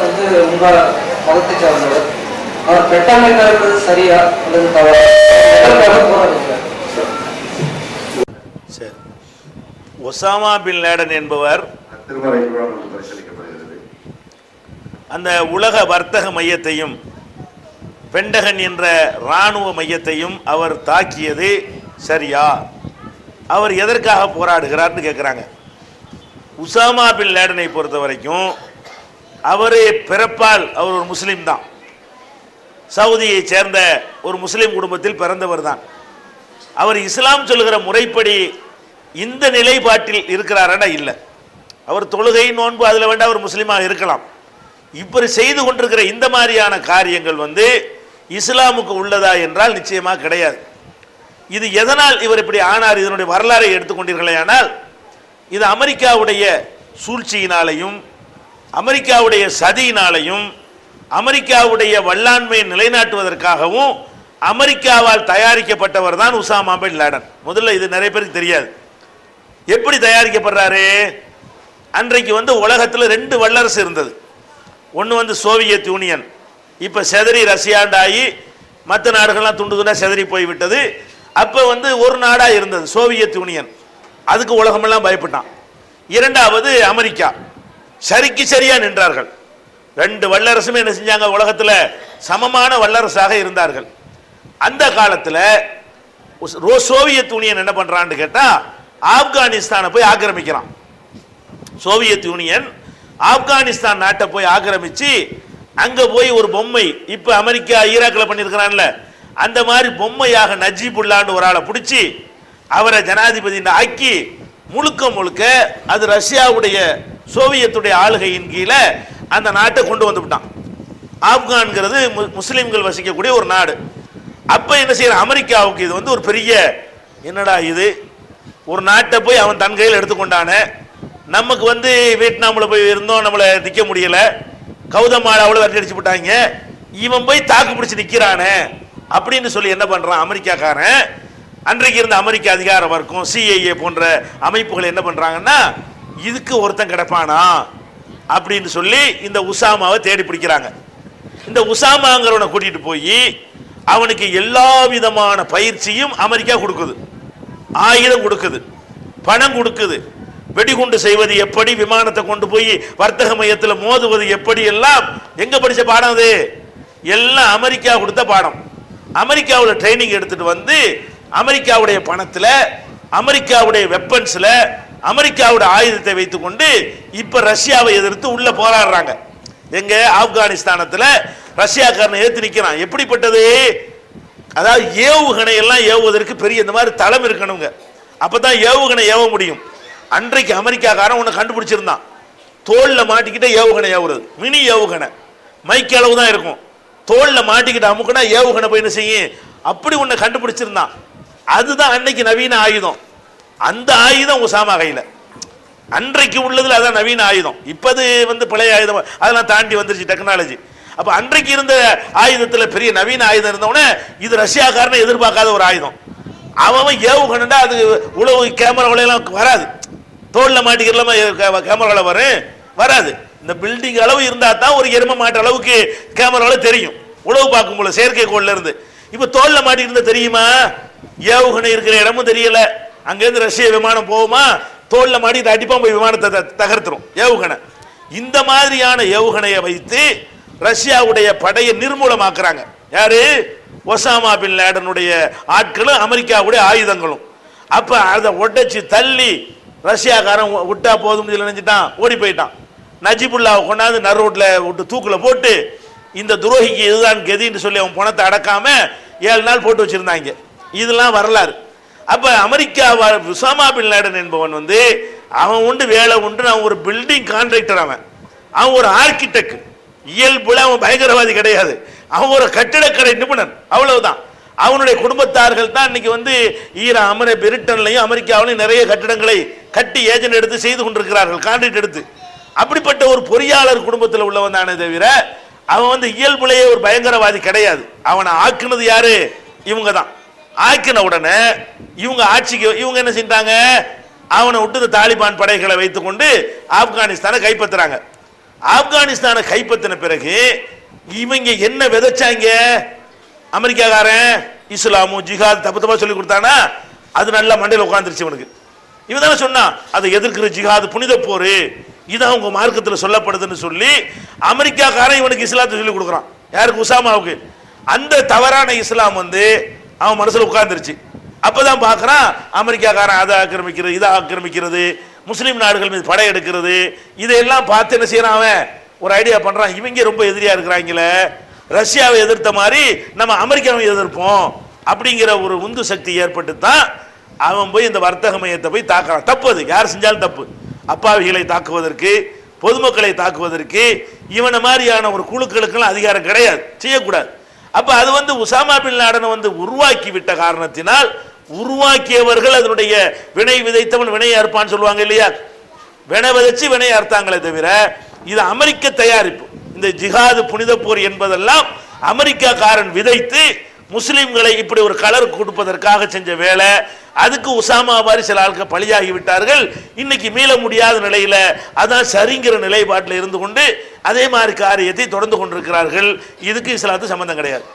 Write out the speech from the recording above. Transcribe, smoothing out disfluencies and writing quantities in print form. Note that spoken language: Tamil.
வந்து உங்க மதத்தை சார்ந்தவர், அவர் பெட்டமைக்கா இருப்பது சரியா அல்லது தவறா? சரி, ஒசாமா பின் லேடன் என்பவர் அந்த உலக வர்த்தக மையத்தையும் பெண்டகன் என்ற இராணுவ மையத்தையும் அவர் தாக்கியது சரியா? அவர் எதற்காக போராடுகிறார்னு கேட்குறாங்க. உசாமா பின் லேடனை பொறுத்த வரைக்கும் அவர் பிறப்பால் அவர் ஒரு முஸ்லீம் தான், சவுதியை சேர்ந்த ஒரு முஸ்லீம் குடும்பத்தில் பிறந்தவர் தான். அவர் இஸ்லாம் சொல்லுகிற முறைப்படி இந்த நிலைப்பாட்டில் இருக்கிறாரா? இல்லை. அவர் தொழுகை நோன்பு அதில் வேண்டாம் அவர் முஸ்லீமாக இருக்கலாம். இப்படி செய்து கொண்டிருக்கிற இந்த மாதிரியான காரியங்கள் வந்து இஸ்லாமுக்கு உள்ளதா என்றால் நிச்சயமாக கிடையாது. இது எதனால் இவர் இப்படி ஆனார், இதனுடைய வரலாறை எடுத்துக்கொண்டீர்களே ஆனால் இது அமெரிக்காவுடைய சூழ்ச்சியினாலையும் அமெரிக்காவுடைய சதியினாலையும் அமெரிக்காவுடைய வல்லாண்மையை நிலைநாட்டுவதற்காகவும் அமெரிக்காவால் தயாரிக்கப்பட்டவர் தான் உசாமா பின் லேடன். முதல்ல இது நிறைய பேருக்கு தெரியாது. எப்படி தயாரிக்கப்படுறாரு? அன்றைக்கு வந்து உலகத்தில் 2 வல்லரசு இருந்தது. ஒன்று வந்து சோவியத் யூனியன், இப்போ செதறி ரஷ்யாண்டாகி மற்ற நாடுகள்லாம் துண்டு துண்டா செதறி போய்விட்டது. அப்போ வந்து ஒரு நாடாக இருந்தது சோவியத் யூனியன், அதுக்கு உலகமெல்லாம் பயப்பட்டான். இரண்டாவது அமெரிக்கா, சரிக்கு சரியா நின்றார்கள். 2 வல்லரசுமே என்ன செஞ்சாங்க, உலகத்தில் சமமான வல்லரசாக இருந்தார்கள். அந்த காலத்தில் சோவியத் யூனியன் என்ன பண்றான்னு கேட்டா ஆப்கானிஸ்தானை போய் ஆக்கிரமிக்கிறான். சோவியத் யூனியன் ஆப்கானிஸ்தான் நாட்டை போய் ஆக்கிரமிச்சு அங்க போய் ஒரு பொம்மை, இப்ப அமெரிக்கா ஈராக்கில் பண்ணியிருக்கிறான்ல அந்த மாதிரி பொம்மையாக நஜீபுல்லான்னு ஒரு ஆளை பிடிச்சி அவரை ஜனாதிபதி ஆக்கி முழுக்க முழுக்க அது ரஷ்யாவுடைய சோவியத்துடைய ஆளுகையின் கீழே அந்த நாட்டை கொண்டு வந்து விட்டான். ஆப்கான்கிறது முஸ்லிம்கள் வசிக்கக்கூடிய ஒரு நாடு. அப்ப என்ன செய்யற அமெரிக்காவுக்கு இது வந்து ஒரு பெரிய, என்னடா இது, ஒரு நாட்டை போய் அவன் தன் கையில் எடுத்துக்கொண்டானே, நமக்கு வந்து வியட்நாம்ல போய் இருந்தோம், நம்மளை நிற்க முடியல, கௌதமாலாவில் வரட்டி அடிச்சு விட்டாங்க, இவன் போய் தாக்கு பிடிச்சி நிற்கிறானே அப்படின்னு சொல்லி என்ன பண்றான் அமெரிக்காக்காரன். அன்றைக்கு இருந்த அமெரிக்க அதிகார வர்க்கம் CIA போன்ற அமைப்புகள் என்ன பண்றாங்கன்னா, இதுக்கு ஒருத்தன் கிடப்பானா அப்படின்னு சொல்லி இந்த உசாமாவை தேடி பிடிக்கிறாங்க. இந்த உசாமாங்கிறவனை கூட்டிட்டு போய் அவனுக்கு எல்லா விதமான பயிற்சியும் அமெரிக்கா கொடுக்குது, ஆயுதம் கொடுக்குது, பணம் கொடுக்குது, வெடிகுண்டு செய்வது எப்படி, விமானத்தை கொண்டு போய் வர்த்தக மையத்தில் மோதுவது எப்படி, எல்லாம் எங்க படிச்ச பாடம் அது? எல்லாம் அமெரிக்கா கொடுத்த பாடம். அமெரிக்காவில் ட்ரைனிங் எடுத்துட்டு வந்து அமெரிக்காவுடைய பணத்தில் அமெரிக்காவுடைய வெப்பன்ஸ்ல அமெரிக்காவுடைய ஆயுதத்தை வைத்துக் கொண்டு இப்ப ரஷ்யாவை எதிர்த்து உள்ள போராடுறாங்க. எங்க ஆப்கானிஸ்தானத்தில் ரஷ்யாக்காரனை ஏத்து நிக்கிறான். எப்படிப்பட்டது? அதாவது ஏவுகணை எல்லாம் ஏவுவதற்கு பெரிய இந்த மாதிரி தளம் இருக்கணுங்க, அப்பதான் ஏவுகணை ஏவ முடியும். அன்றைக்கு அமெரிக்காக்காரன் ஒன்று கண்டுபிடிச்சிருந்தான், தோல்ல மாட்டிக்கிட்ட ஏவுகணை ஏவுறது, மினி ஏவுகணை, மைக்கு அளவு தான் இருக்கும், தோல்ல மாட்டிக்கிட்ட அமுக்குனா ஏவுகணை போய் என்ன செய்யும், அப்படி ஒன்று கண்டுபிடிச்சிருந்தான். அதுதான் அன்னைக்கு நவீன ஆயுதம். அந்த ஆயுதம் உசாமா கையில், அன்றைக்கு உள்ளதுல அதான் நவீன ஆயுதம். இப்பது வந்து பழைய ஆயுதம், அதெல்லாம் தாண்டி வந்துருச்சு டெக்னாலஜி. அப்ப அன்றைக்கு இருந்த ஆயுதத்தில் பெரிய நவீன ஆயுதம் இருந்தவொடனே இது ரஷ்யாக்காரனை எதிர்பார்க்காத ஒரு ஆயுதம். அவன் ஏவுகணா அது உளவு கேமராவில எல்லாம் வராது, தோல்ல மாட்டிக்கிறலாம கேமராவில் வராது. இந்த பில்டிங் அளவு இருந்தா தான் ஒரு எரும மாட்டு அளவுக்கு கேமராவில் தெரியும் உளவு பார்க்கும் போல செயற்கைக்கோள்ல இருந்து. இப்ப தோல்ல மாட்டிருந்தா தெரியுமா? ஏவுகணை இருக்கிற இடமும் தெரியல, அங்கிருந்து ரஷ்ய விமானம் போகுமா, தோல்ல மாட்டி அடிப்பா போய் விமானத்தை தகர்த்துரும் ஏவுகணை. இந்த மாதிரியான ஏவுகணையை வைத்து ரஷ்யாவுடைய படையை நிர்மூலமாக்குறாங்க. யாரு? ஒசாமா பின் லேடனுடைய ஆட்களும் அமெரிக்காவுடைய ஆயுதங்களும். அப்ப அதை உடைச்சு தள்ளி ரஷ்யாக்காரன் விட்டா போதும் நினைச்சிட்டான், ஓடி போயிட்டான். நஜிபுல்லாவை கொண்டாந்து நடு ரோட்ல விட்டு தூக்குல போட்டு இந்த துரோகிக்கு இதுதான் கதின்னு சொல்லி அவன் பணத்தை அடக்காம 7 நாள் போட்டு வச்சிருந்தாங்க. இதெல்லாம் வரலாறு. அப்ப அமெரிக்கா உசாமா பின் லேடன் என்பவன் வந்து அவன் உண்டு வேலை உண்டு, அவன் ஒரு பில்டிங் கான்ட்ராக்டர், அவன் ஒரு ஆர்கிடெக்ட், இயல்புல அவன் பயங்கரவாதி கிடையாது, அவன் ஒரு கட்டிடக்கலை நிபுணன், அவ்வளவுதான். அவனுடைய குடும்பத்தார்கள் தான் இன்னைக்கு வந்து பிரிட்டன்லையும் அமெரிக்காவிலையும் நிறைய கட்டிடங்களை கட்டி ஏஜென்ட் எடுத்து செய்து கொண்டிருக்கிறார்கள், கான்ட்ராக்ட் எடுத்து. அப்படிப்பட்ட ஒரு பொறியாளர் குடும்பத்தில் உள்ளவன் தானே தவிர அவன் வந்து இயல்புலேயே ஒரு பயங்கரவாதி கிடையாது. அவனை ஆக்குனது யாரு? இவங்க தான். ஆக்கின உடனே இவங்க ஆட்சிக்கு இவங்க என்ன செஞ்சாங்க, அவனை விட்டு தாலிபான் படைகளை வைத்துக் கொண்டு ஆப்கானிஸ்தானை கைப்பற்றுறாங்க. ஆப்கானிஸ்தானை கைப்பற்றின பிறகு இவங்க என்ன விதைச்சாங்க? அமெரிக்காக்காரன் இஸ்லாமும் ஜிஹாத் தப்பு தப்பா சொல்லி கொடுத்தானா அது நல்லா மண்டையில் உட்காந்துருச்சு இவனுக்கு. இவன் தானே சொன்னான் அதை எதிர்க்கிற ஜிஹாது புனித போரு, இதான் உங்க மார்க்கத்தில் சொல்லப்படுதுன்னு சொல்லி அமெரிக்காக்காரன் இவனுக்கு இஸ்லாத்தை சொல்லி கொடுக்குறான். யாருக்கு? உசாமாவுக்கு. அந்த தவறான இஸ்லாம் அவன் மனசுல உட்கார்ந்துருச்சு. அப்பதான் பார்க்கறான் அமெரிக்காக்காரன் அதை ஆக்கிரமிக்கிறது, இதை ஆக்கிரமிக்கிறது, முஸ்லீம் நாடுகள் மீது படை எடுக்கிறது, இதையெல்லாம் பார்த்து என்ன செய்யறான்? அவன் ஒரு ஐடியா பண்றான், இவங்க ரொம்ப எதிரியா இருக்கிறாங்களே, ரஷ்யாவை எதிர்த்த மாதிரி நம்ம அமெரிக்காவை எதிர்ப்போம் அப்படிங்கிற ஒரு உந்து சக்தி ஏற்பட்டு தான் அவன் போய் இந்த வர்த்தக மையத்தை போய் தாக்குறான். தப்பு, அது யார் செஞ்சாலும் தப்பு. அப்பாவிகளை தாக்குவதற்கு, பொதுமக்களை தாக்குவதற்கு இவனை மாதிரியான ஒரு குழுக்களுக்கெல்லாம் அதிகாரம் கிடையாது, செய்யக்கூடாது. அப்ப அது உசாமா பின் லாடனை உருவாக்கி விட்ட காரணத்தினால் உருவாக்கியவர்கள் அதனுடைய வினை விதைத்தவன் வினை அறுப்பான்னு சொல்லுவாங்க இல்லையா? வினை விதைச்சு வினை அறுத்தாங்களே தவிர இது அமெரிக்க தயாரிப்பு. இந்த ஜிஹாது புனித போர் என்பதெல்லாம் அமெரிக்காக்காரன் விதைத்து முஸ்லிம்களை இப்படி ஒரு கலர் கொடுப்பதற்காக செஞ்ச வேலை. அதுக்கு உசாமா மாதிரி சில ஆட்கள் பலியாகி விட்டார்கள். இன்னைக்கு மீள முடியாத நிலையில அதான் சரிங்கிற நிலைப்பாட்டில் இருந்து கொண்டு அதே மாதிரி காரியத்தை தொடர்ந்து கொண்டிருக்கிறார்கள். இதுக்கு இஸ்லாத்துக்கு சம்பந்தம் கிடையாது.